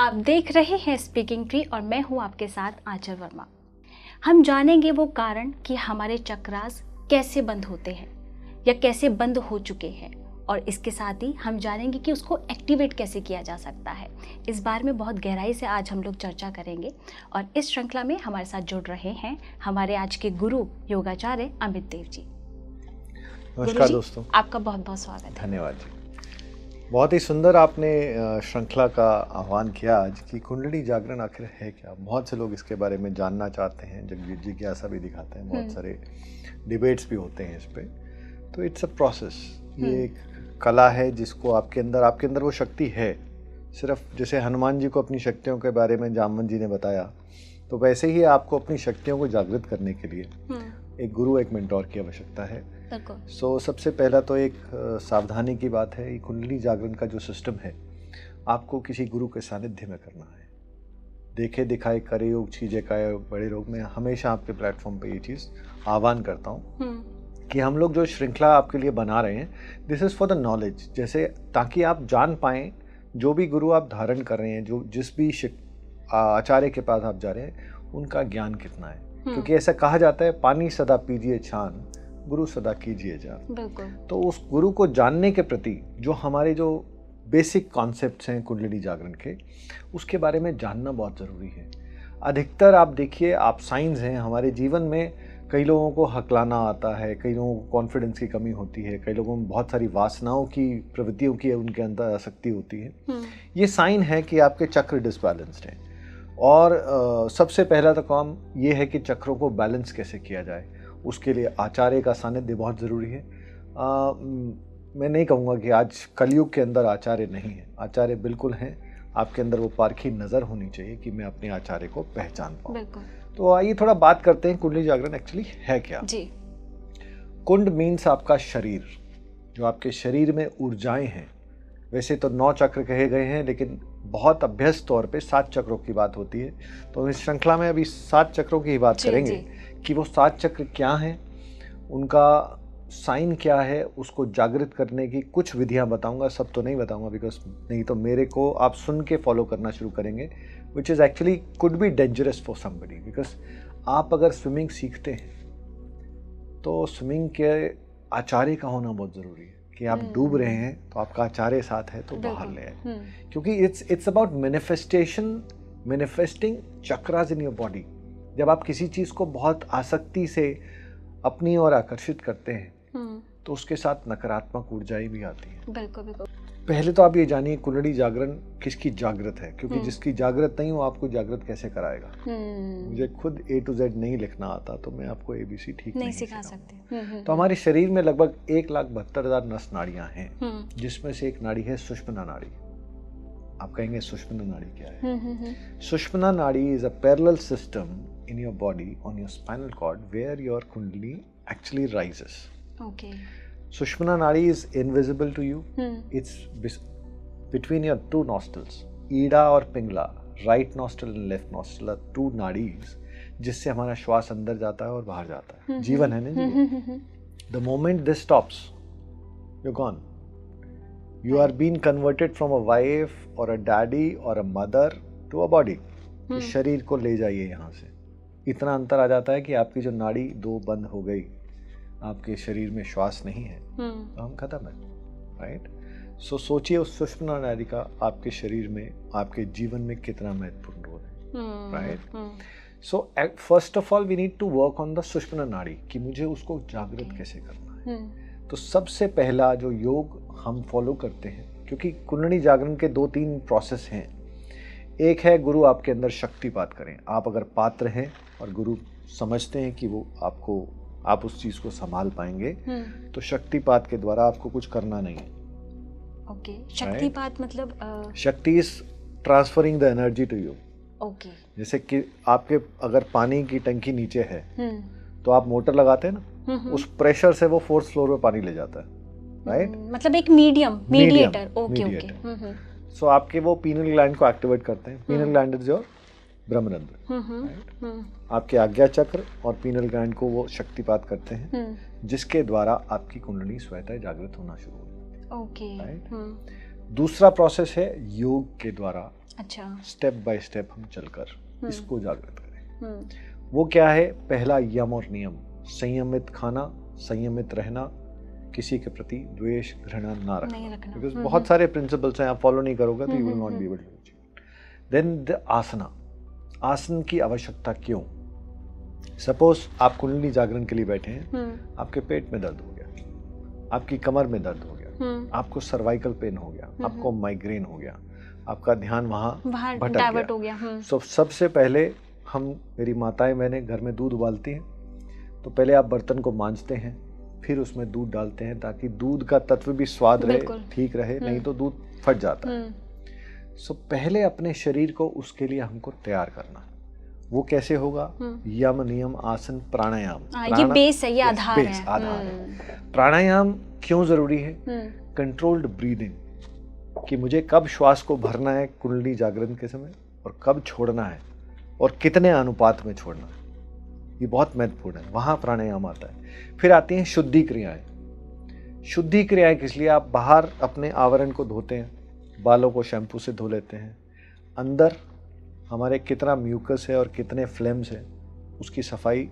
आप देख रहे हैं स्पीकिंग ट्री और मैं हूं आपके साथ आंचल वर्मा। हम जानेंगे वो कारण कि हमारे चक्रास कैसे बंद होते हैं या कैसे बंद हो चुके हैं, और इसके साथ ही हम जानेंगे कि उसको एक्टिवेट कैसे किया जा सकता है। इस बारे में बहुत गहराई से आज हम लोग चर्चा करेंगे और इस श्रृंखला में हमारे साथ जुड़ रहे हैं हमारे आज के गुरु योगाचार्य अमित देव जी। नमस्कार दोस्तों, आपका बहुत बहुत स्वागत है। धन्यवाद जी। बहुत ही सुंदर आपने श्रृंखला का आह्वान किया आज कि कुंडली जागरण आखिर है क्या। बहुत से लोग इसके बारे में जानना चाहते हैं, जिज्ञासा भी दिखाते हैं, बहुत सारे डिबेट्स भी होते हैं इस पे। तो इट्स अ प्रोसेस, ये एक कला है जिसको आपके अंदर वो शक्ति है। सिर्फ जैसे हनुमान जी को अपनी शक्तियों के बारे में जामवंत जी ने बताया, तो वैसे ही आपको अपनी शक्तियों को जागृत करने के लिए एक गुरु, एक मेंटोर की आवश्यकता है। सबसे पहला तो एक सावधानी की बात है, ये कुंडली जागरण का जो सिस्टम है आपको किसी गुरु के सानिध्य में करना है। देखे दिखाए करे योग चीजें काए बड़े रोग में हमेशा आपके प्लेटफॉर्म पे ये चीज़ आह्वान करता हूँ कि हम लोग जो श्रृंखला आपके लिए बना रहे हैं, this is for the knowledge, जैसे ताकि आप जान पाएँ जो भी गुरु आप धारण कर रहे हैं, जो जिस भी आचार्य के पास आप जा रहे हैं, उनका ज्ञान कितना है। क्योंकि ऐसा कहा जाता है, पानी सदा पीजिए छान, गुरु सदा कीजिए जान। बिल्कुल। तो उस गुरु को जानने के प्रति जो हमारे जो बेसिक कॉन्सेप्ट्स हैं कुंडली जागरण के, उसके बारे में जानना बहुत ज़रूरी है। अधिकतर आप देखिए, आप साइंस हैं हमारे जीवन में, कई लोगों को हकलाना आता है, कई लोगों को कॉन्फिडेंस की कमी होती है, कई लोगों में बहुत सारी वासनाओं की, प्रवृत्तियों की उनके अंदर आसक्ति होती है। ये साइन है कि आपके चक्र डिसबैलेंस्ड हैं। और सबसे पहला तो काम ये है कि चक्रों को बैलेंस कैसे किया जाए। उसके लिए आचार्य का सानिध्य बहुत ज़रूरी है। मैं नहीं कहूँगा कि आज कलयुग के अंदर आचार्य नहीं है, आचार्य बिल्कुल हैं। आपके अंदर वो पारखी नज़र होनी चाहिए कि मैं अपने आचार्य को पहचान पाऊँ। तो आइए थोड़ा बात करते हैं कुंडली जागरण एक्चुअली है क्या जी। कुंड मीन्स आपका शरीर, जो आपके शरीर में ऊर्जाएं हैं। वैसे तो 9 चक्र कहे गए हैं, लेकिन बहुत अभ्यस्त तौर पे 7 चक्रों की बात होती है। तो इस श्रृंखला में अभी 7 चक्रों की ही बात करेंगे कि वो 7 चक्र क्या हैं, उनका साइन क्या है, उसको जागृत करने की कुछ विधियां बताऊंगा। सब तो नहीं बताऊंगा, बिकॉज नहीं तो मेरे को आप सुन के फॉलो करना शुरू करेंगे, which is actually could be dangerous for somebody. Because आप अगर स्विमिंग सीखते हैं तो स्विमिंग के आचार्य का होना बहुत ज़रूरी है कि आप डूब रहे हैं तो आपका आचार्य साथ है तो बाहर ले आए। क्योंकि it's about manifesting chakras in your body. जब आप किसी चीज़ को बहुत आसक्ति से अपनी ओर आकर्षित करते हैं तो उसके साथ नकारात्मक ऊर्जाएं भी आती हैं। बिल्कुल बिल्कुल। पहले तो आप ये जानिए कुंडली जागरण किसकी जागृत है, क्योंकि जिसकी जागृत नहीं हो आपको जागृत कैसे कराएगा। मुझे खुद A to Z नहीं लिखना आता, तो मैं आपको ABC ठीक नहीं सिखा सकते। तो हमारे शरीर में लगभग 1,72,000 नस नाड़ियां हैं, जिसमें से एक नाड़ी है सुषुम्ना नाड़ी। आप कहेंगे सुषुम्ना नाड़ी क्या है? सुषुम्ना नाड़ी is a parallel system in your body on your spinal cord where your kundalini actually rises. Okay. Sushumna nadi is invisible to you. It's between your 2 nostrils, Ida और Pingala, right nostril and left nostril are 2 nadis जिससे हमारा श्वास अंदर जाता है और बाहर जाता है। जीवन है ना जी। The moment this stops, you're gone. You are being converted from a wife or a daddy or a mother to a body. इस शरीर को ले जाइए यहाँ से। इतना अंतर आ जाता है कि आपकी जो नाड़ी 2 बंद हो गई, आपके शरीर में श्वास नहीं है, तो हम खत्म है। राइट। सो सोचिए उस सुषुम्ना नाड़ी का आपके शरीर में, आपके जीवन में कितना महत्वपूर्ण रोल है। Right. So first of all we need to work on the Sushumna nadi कि मुझे उसको जागृत कैसे करना है। तो सबसे पहला जो योग हम फॉलो करते हैं, क्योंकि कुंडली जागरण के 2-3 प्रोसेस हैं। एक है गुरु आपके अंदर शक्तिपात करें। आप अगर पात्र हैं और गुरु समझते हैं कि वो आप उस चीज़ को संभाल पाएंगे, तो शक्तिपात के द्वारा आपको कुछ करना नहीं है। ओके। शक्तिपात मतलब shakti is transferring the energy to you. Okay. जैसे कि आपके अगर पानी की टंकी नीचे है तो आप मोटर लगाते हैं ना, उस प्रेशर से वो 4th फ्लोर पे पानी ले जाता है। राइट। मतलब एक मीडिएटर। ओके। सो आपके वो पीनल ग्लैंड को एक्टिवेट करते हैं। Pineal gland is your Brahmarandhra. आपके आज्ञा चक्र और पीनल ग्लैंड को वो शक्तिपात करते हैं, जिसके द्वारा आपकी कुंडली स्वतः जागृत होना शुरू हो जाती है। ओके। राइट। दूसरा प्रोसेस है योग के द्वारा, अच्छा। स्टेप बाय स्टेप हम चलकर इसको जागृत करें। वो क्या है? पहला यम और नियम, संयमित खाना, संयमित रहना, किसी के प्रति द्वेष घृणा ना रखना, बिकॉज बहुत सारे प्रिंसिपल्स हैं, आप फॉलो नहीं करोगे तो you will not be able to achieve. Then the asana, आसन की आवश्यकता क्यों? सपोज आप कुंडली जागरण के लिए बैठे हैं, आपके पेट में दर्द हो गया, आपकी कमर में दर्द हो गया, आपको सर्वाइकल पेन हो गया, आपको माइग्रेन हो गया, आपका ध्यान वहाँ डाइवर्ट हो गया। तो सबसे पहले मेरी माताएं मैंने घर में दूध उबालती हैं, तो पहले आप बर्तन को मांजते हैं, फिर उसमें दूध डालते हैं ताकि दूध का तत्व भी स्वाद रहे, ठीक रहे, नहीं तो दूध फट जाता है। सो पहले अपने शरीर को उसके लिए हमको तैयार करना है। वो कैसे होगा? यम नियम आसन प्राणायाम, ये बेस है, ये आधार है। आधार है। प्राणायाम क्यों जरूरी है? कंट्रोल्ड ब्रीदिंग, कि मुझे कब श्वास को भरना है कुंडली जागरण के समय और कब छोड़ना है और कितने अनुपात में छोड़ना है, ये बहुत महत्वपूर्ण है। वहाँ प्राणायाम आता है। फिर आती हैं शुद्धि क्रियाएं। शुद्धि क्रियाएं किस लिए? आप बाहर अपने आवरण को धोते हैं, बालों को शैम्पू से धो लेते हैं, अंदर हमारे कितना म्यूकस है और कितने फ्लेम्स है, उसकी सफाई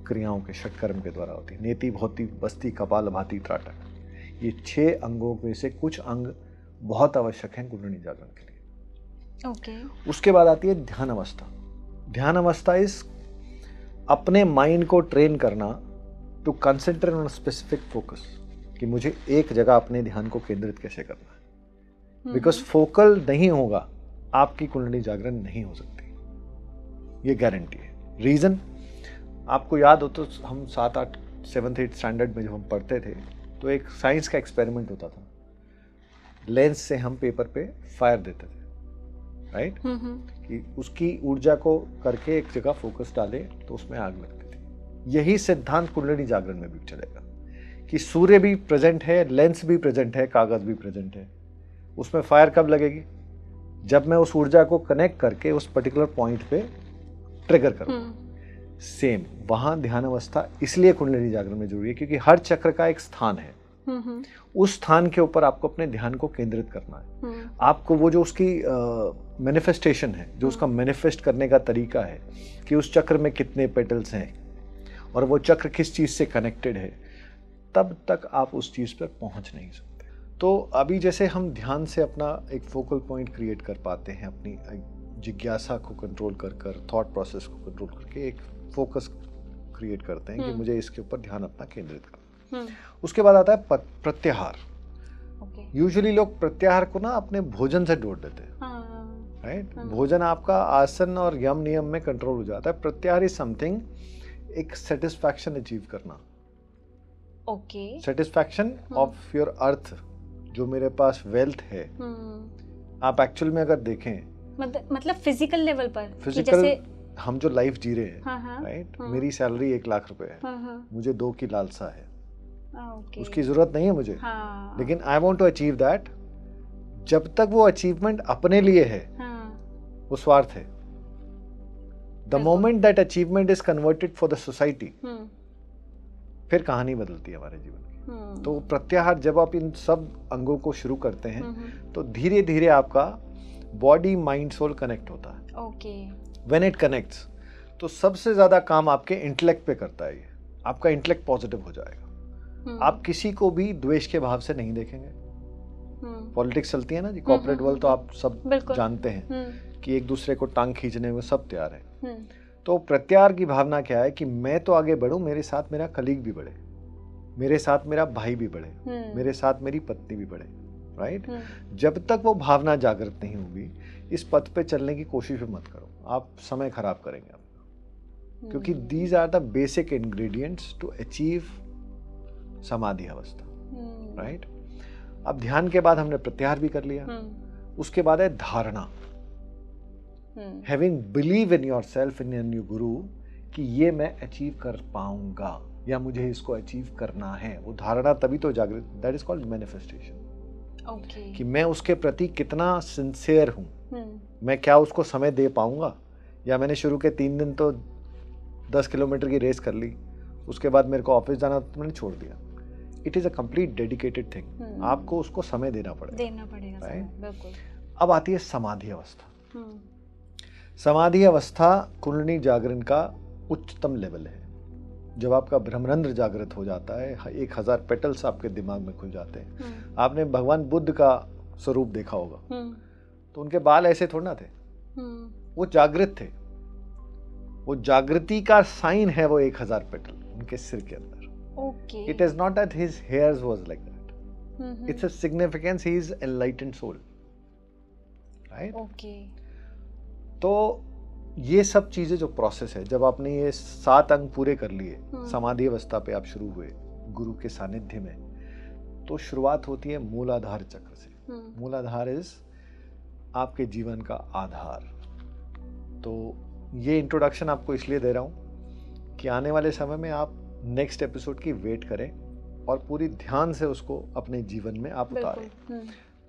क्रियाओं के षटकर्म के द्वारा होती है। नेति भौति बस्ती कपाल भाति त्राटक, ये 6 अंगों में से कुछ अंग बहुत आवश्यक हैं कुंडली जागरण के लिए। ओके। उसके बाद आती है ध्यान अवस्था। ध्यान अवस्था इस अपने माइंड को ट्रेन करना to concentrate on specific focus, कि मुझे एक जगह अपने ध्यान को केंद्रित कैसे करना है। बिकॉज फोकल नहीं होगा, आपकी कुंडली जागरण नहीं हो सकती, ये गारंटी है। रीजन आपको याद हो तो हम 7-8 स्टैंडर्ड में जब हम पढ़ते थे तो एक साइंस का एक्सपेरिमेंट होता था। लेंस से हम पेपर पे फायर देते थे, राइट? कि उसकी ऊर्जा को करके एक जगह फोकस डाले तो उसमें आग लगती थी। यही सिद्धांत कुंडली जागरण में भी चलेगा कि सूर्य भी प्रेजेंट है, लेंस भी प्रेजेंट है, कागज भी प्रेजेंट है। उसमें फायर कब लगेगी? जब मैं उस ऊर्जा को कनेक्ट करके उस पर्टिकुलर पॉइंट पे ट्रिगर करूँ। सेम वहां ध्यान अवस्था इसलिए कुंडली जागरण में जरूरी है क्योंकि हर चक्र का एक स्थान है। उस स्थान के ऊपर आपको अपने ध्यान को केंद्रित करना है। आपको वो जो उसकी मैनिफेस्टेशन है, जो उसका मैनिफेस्ट करने का तरीका है कि उस चक्र में कितने पेटल्स हैं और वो चक्र किस चीज से कनेक्टेड है, तब तक आप उस चीज पर पहुंच नहीं सकते। तो अभी जैसे हम ध्यान से अपना एक फोकल पॉइंट क्रिएट कर पाते हैं, अपनी जिज्ञासा को कंट्रोल कर थॉट प्रोसेस को कंट्रोल करके एक फोकस क्रिएट करते हैं कि मुझे इसके ऊपर ध्यान अपना केंद्रित करना। उसके बाद आता है प्रत्याहार। यूजुअली लोग प्रत्याहार को ना अपने भोजन से जोड़ देते हैं, राइट? भोजन आपका आसन और यम नियम में कंट्रोल हो जाता है। प्रत्याहार इज समथिंग, एक सेटिस्फैक्शन अचीव करना। Okay. Satisfaction of your earth, जो मेरे पास वेल्थ है। आप एक्चुअल में अगर देखें, मतलब फिजिकल लेवल पर, फिजिकल जैसे हम जो लाइफ जी रहे हैं, राइट? मेरी सैलरी 1 लाख रुपए है, मुझे 2 की लालसा है, उसकी जरूरत नहीं है मुझे, लेकिन I want to achieve that. जब तक वो अचीवमेंट अपने लिए है, वो स्वार्थ है। The moment that achievement is converted for the society, फिर कहानी बदलती है हमारे जीवन की। तो प्रत्याहार जब आप इन सब अंगों को शुरू करते हैं तो धीरे धीरे आपका बॉडी माइंड सोल कनेक्ट होता है। ओके। व्हेन इट कनेक्ट्स तो सबसे ज्यादा काम आपके इंटेलेक्ट पे करता है। ये आपका इंटेलेक्ट पॉजिटिव हो जाएगा। आप किसी को भी द्वेष के भाव से नहीं देखेंगे। पॉलिटिक्स चलती है ना जी, कॉर्पोरेट वर्ल्ड, तो आप सब जानते हैं कि एक दूसरे को टांग खींचने में सब तैयार है। तो प्रत्याहार की भावना क्या है कि मैं तो आगे बढ़ूं, मेरे साथ मेरा कलीग भी बढ़े, मेरे साथ मेरा भाई भी बढ़े, मेरे साथ मेरी पत्नी भी बढ़े, राइट? जब तक वो भावना जागृत नहीं होगी, इस पथ पे चलने की कोशिश भी मत करो, आप समय खराब करेंगे अपना। क्योंकि these are the basic ingredients to achieve samadhi अवस्था, राइट? अब ध्यान के बाद हमने प्रत्याहार भी कर लिया। उसके बाद है धारणा, having believe in your self, in your new गुरु, कि ये मैं अचीव कर पाऊंगा या मुझे इसको अचीव करना है। वो धारणा तभी तो जागृत, दैट इज कॉल्ड मैनिफेस्टेशन। कि मैं उसके प्रति कितना सिंसियर हूं, मैं क्या उसको समय दे पाऊंगा, या मैंने शुरू के 3 दिन तो 10 किलोमीटर की रेस कर ली, उसके बाद मेरे को ऑफिस जाना तो मैंने छोड़ दिया। It is a complete dedicated thing. आपको उसको समय देना पड़ेगा। Right? बिल्कुल। अब आती है समाधि अवस्था। समाधि अवस्था कुंडलिनी जागरण का उच्चतम लेवल है। जब आपका ब्रह्मरंध्र जागृत हो जाता है, 1000 पेटल्स आपके दिमाग में खुल जाते हैं। आपने भगवान बुद्ध का स्वरूप देखा होगा, तो उनके बाल ऐसे थोड़ा ना थे, वो जागृत थे। वो जागृति का साइन है वो 1000 पेटल उनके सिर के अंदर। It is not that his hairs was like that. It's a significance, he is enlightened soul. Right? तो ये सब चीजें जो प्रोसेस है, जब आपने ये 7 अंग पूरे कर लिए, समाधि अवस्था पे आप शुरू हुए गुरु के सानिध्य में, तो शुरुआत होती है मूलाधार चक्र से। मूलाधार इज आपके जीवन का आधार। तो ये इंट्रोडक्शन आपको इसलिए दे रहा हूँ कि आने वाले समय में आप नेक्स्ट एपिसोड की वेट करें और पूरी ध्यान से उसको अपने जीवन में आप उतारें।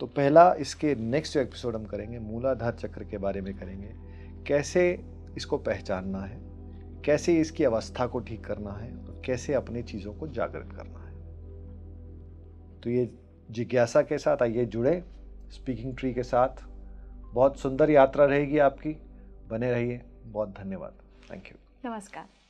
तो पहला इसके नेक्स्ट जो एपिसोड हम करेंगे मूलाधार चक्र के बारे में करेंगे, कैसे इसको पहचानना है, कैसे इसकी अवस्था को ठीक करना है और कैसे अपनी चीज़ों को जागृत करना है। तो ये जिज्ञासा के साथ आइए जुड़े स्पीकिंग ट्री के साथ। बहुत सुंदर यात्रा रहेगी आपकी, बने रहिए। बहुत धन्यवाद। Thank you. नमस्कार।